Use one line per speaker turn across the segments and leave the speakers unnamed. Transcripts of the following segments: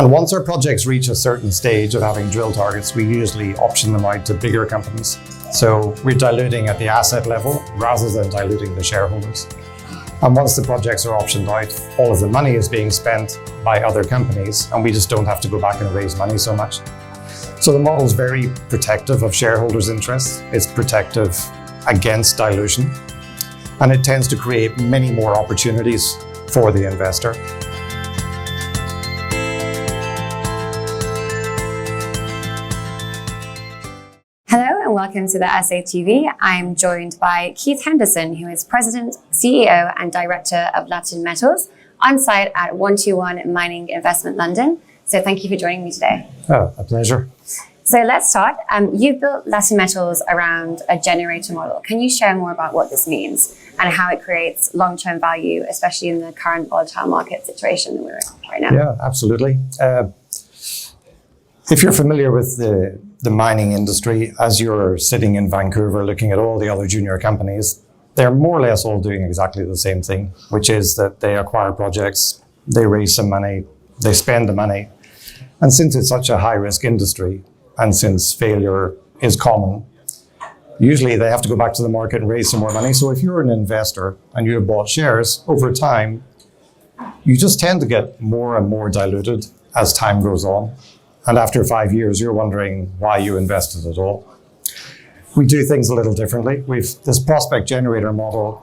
And once our projects reach a certain stage of having drill targets, we usually option them out to bigger companies. So we're diluting at the asset level rather than diluting the shareholders. And once the projects are optioned out, all of the money is being spent by other companies, and we just don't have to go back and raise money so much. So the model is very protective of shareholders' interests. It's protective against dilution, and it tends to create many more opportunities for the investor.
Hello and welcome to the Assay TV. I'm joined by Keith Henderson, who is President, CEO and Director of Latin Metals, on site at 121 Mining Investment London. So thank you for joining me today.
Oh, a pleasure.
So let's start. You've built Latin Metals around a generator model. Can you share more about what this means and how it creates long-term value, especially in the current volatile market situation that we're in right now?
Yeah, absolutely. If you're familiar with the mining industry, as you're sitting in Vancouver looking at all the other junior companies, they're more or less all doing exactly the same thing, which is that they acquire projects, they raise some money, they spend the money. And since it's such a high-risk industry, and since failure is common, usually they have to go back to the market and raise some more money. So if you're an investor and you have bought shares, over time, you just tend to get more and more diluted as time goes on. And after 5 years, you're wondering why you invested at all. We do things a little differently. This prospect generator model,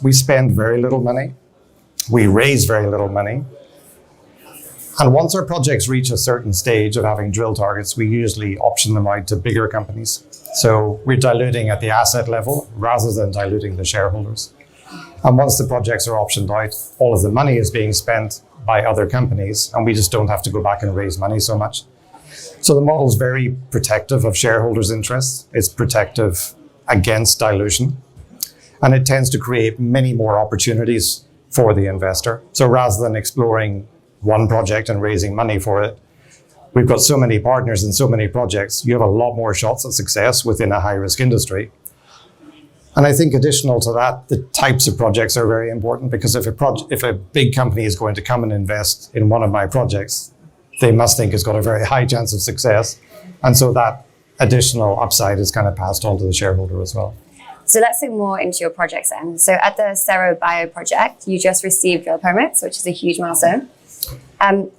we spend very little money. We raise very little money. And once our projects reach a certain stage of having drill targets, we usually option them out to bigger companies. So we're diluting at the asset level rather than diluting the shareholders. And once the projects are optioned out, all of the money is being spent by other companies, and we just don't have to go back and raise money so much. So the model is very protective of shareholders' interests. It's protective against dilution, and it tends to create many more opportunities for the investor. So rather than exploring one project and raising money for it, we've got so many partners and so many projects, you have a lot more shots at success within a high-risk industry. And I think additional to that, the types of projects are very important, because if a big company is going to come and invest in one of my projects, they must think it's got a very high chance of success. And so that additional upside is kind of passed on to the shareholder as well.
So let's dig more into your projects then. So at the Cerro Bayo project, you just received drill permits, which is a huge milestone.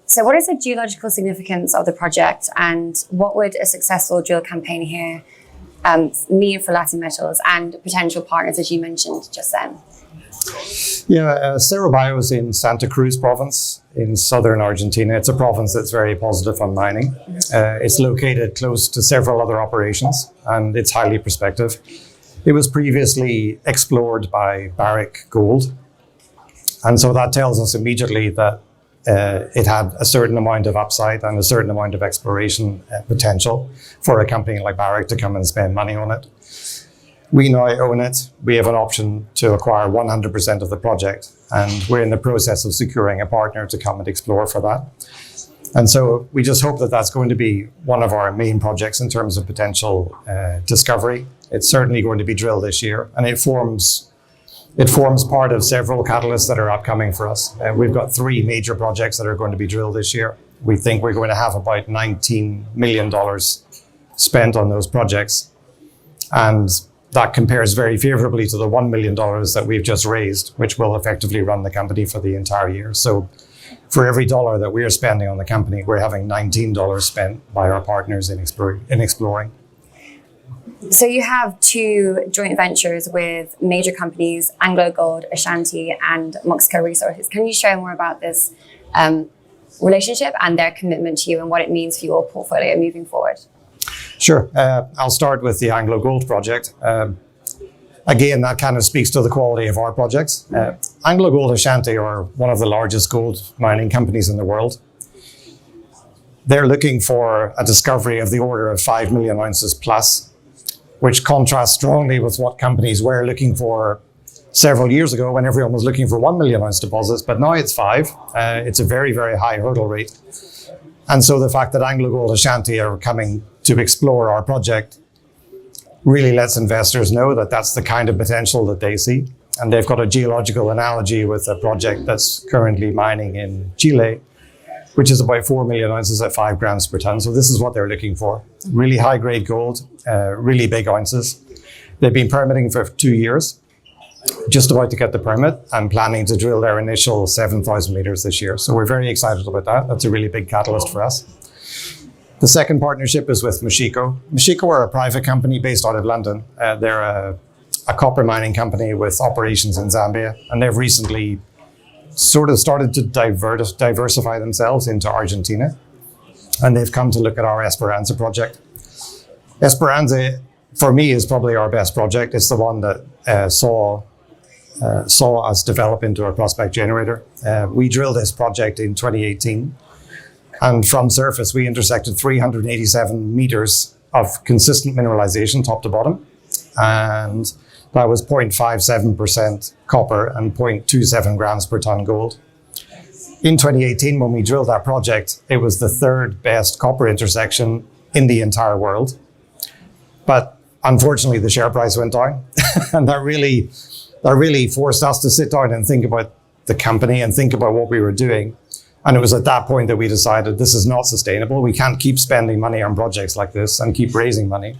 So what is the geological significance of the project, and what would a successful drill campaign here mean for Latin Metals and potential partners, as you mentioned just then?
Yeah, Cerro Bayo is in Santa Cruz province in southern Argentina. It's a province that's very positive on mining. It's located close to several other operations, and it's highly prospective. It was previously explored by Barrick Gold, and so that tells us immediately that it had a certain amount of upside and a certain amount of exploration potential for a company like Barrick to come and spend money on it. We now own it. We have an option to acquire 100% of the project, and we're in the process of securing a partner to come and explore for that. And so we just hope that that's going to be one of our main projects in terms of potential discovery. It's certainly going to be drilled this year, and it forms part of several catalysts that are upcoming for us. We've got 3 major projects that are going to be drilled this year. We think we're going to have about $19 million spent on those projects. And that compares very favorably to the $1 million that we've just raised, which will effectively run the company for the entire year. So for every dollar that we're spending on the company, we're having $19 spent by our partners in exploring.
So you have 2 joint ventures with major companies, AngloGold Ashanti and Moxico Resources. Can you share more about this relationship and their commitment to you and what it means for your portfolio moving forward?
Sure. I'll start with the AngloGold project. Again, that kind of speaks to the quality of our projects. AngloGold Ashanti are one of the largest gold mining companies in the world. They're looking for a discovery of the order of 5 million ounces plus, which contrasts strongly with what companies were looking for several years ago when everyone was looking for 1 million ounce deposits, but now it's 5. It's a very, very high hurdle rate. And so the fact that AngloGold Ashanti are coming to explore our project really lets investors know that that's the kind of potential that they see. And they've got a geological analogy with a project that's currently mining in Chile, which is about 4 million ounces at 5 grams per ton. So this is what they're looking for. Really high grade gold, really big ounces. They've been permitting for 2 years, just about to get the permit and planning to drill their initial 7,000 meters this year. So we're very excited about that. That's a really big catalyst for us. The second partnership is with Mashiko. Mashiko are a private company based out of London. They're a copper mining company with operations in Zambia, and they've recently sort of started to diversify themselves into Argentina, and they've come to look at our Esperanza project. Esperanza, for me, is probably our best project. It's the one that saw us develop into a prospect generator. We drilled this project in 2018, and from surface, we intersected 387 meters of consistent mineralization, top to bottom, and that was 0.57% copper and 0.27 grams per ton gold. In 2018, when we drilled that project, it was the third best copper intersection in the entire world. But unfortunately, the share price went down. And that really forced us to sit down and think about the company and think about what we were doing. And it was at that point that we decided this is not sustainable. We can't keep spending money on projects like this and keep raising money.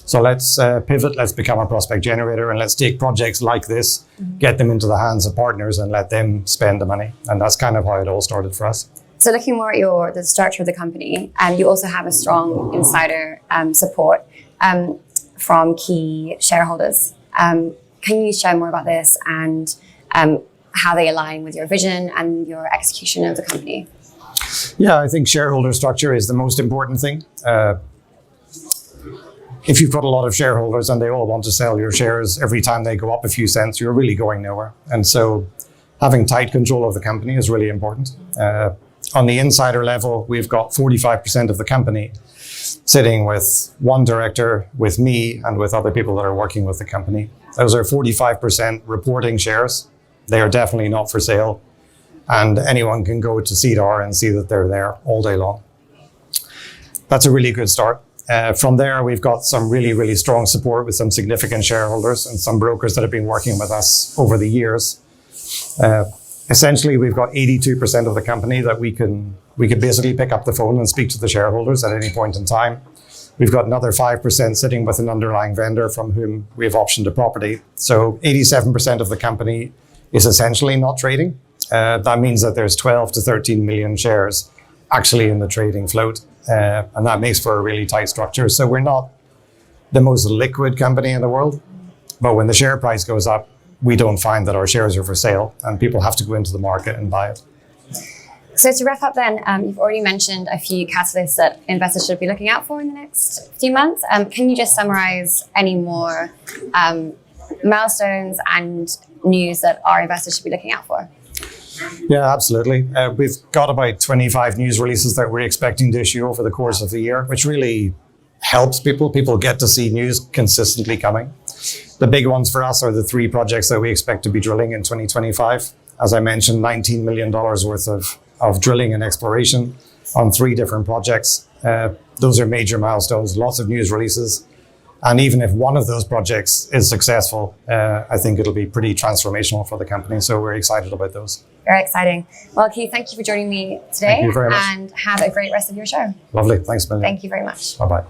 So let's pivot, let's become a prospect generator, and let's take projects like this, get them into the hands of partners and let them spend the money. And that's kind of how it all started for us.
So looking more at the structure of the company, you also have a strong insider support from key shareholders. Can you share more about this and how they align with your vision and your execution of the company?
Yeah, I think shareholder structure is the most important thing. If you've got a lot of shareholders and they all want to sell your shares every time they go up a few cents, you're really going nowhere. And so having tight control of the company is really important. On the insider level, we've got 45% of the company sitting with one director, with me, and with other people that are working with the company. Those are 45% reporting shares. They are definitely not for sale. And anyone can go to CDR and see that they're there all day long. That's a really good start. From there, we've got some really, really strong support with some significant shareholders and some brokers that have been working with us over the years. Essentially, we've got 82% of the company that we can basically pick up the phone and speak to the shareholders at any point in time. We've got another 5% sitting with an underlying vendor from whom we have optioned a property. So 87% of the company is essentially not trading. That means that there's 12 to 13 million shares actually in the trading float. And that makes for a really tight structure. So we're not the most liquid company in the world, but when the share price goes up, we don't find that our shares are for sale and people have to go into the market and buy it.
So to wrap up then, you've already mentioned a few catalysts that investors should be looking out for in the next few months. Can you just summarize any more milestones and news that our investors should be looking out for?
Yeah, absolutely. We've got about 25 news releases that we're expecting to issue over the course of the year, which really helps people. People get to see news consistently coming. The big ones for us are the 3 projects that we expect to be drilling in 2025. As I mentioned, $19 million worth of drilling and exploration on 3 different projects. Those are major milestones, lots of news releases. And even if one of those projects is successful, I think it'll be pretty transformational for the company. So we're excited about those.
Very exciting. Well, Keith, thank you for joining me today.
Thank you very much.
And have a great rest of your show.
Lovely. Thanks, Melinda.
Thank you very much.
Bye-bye.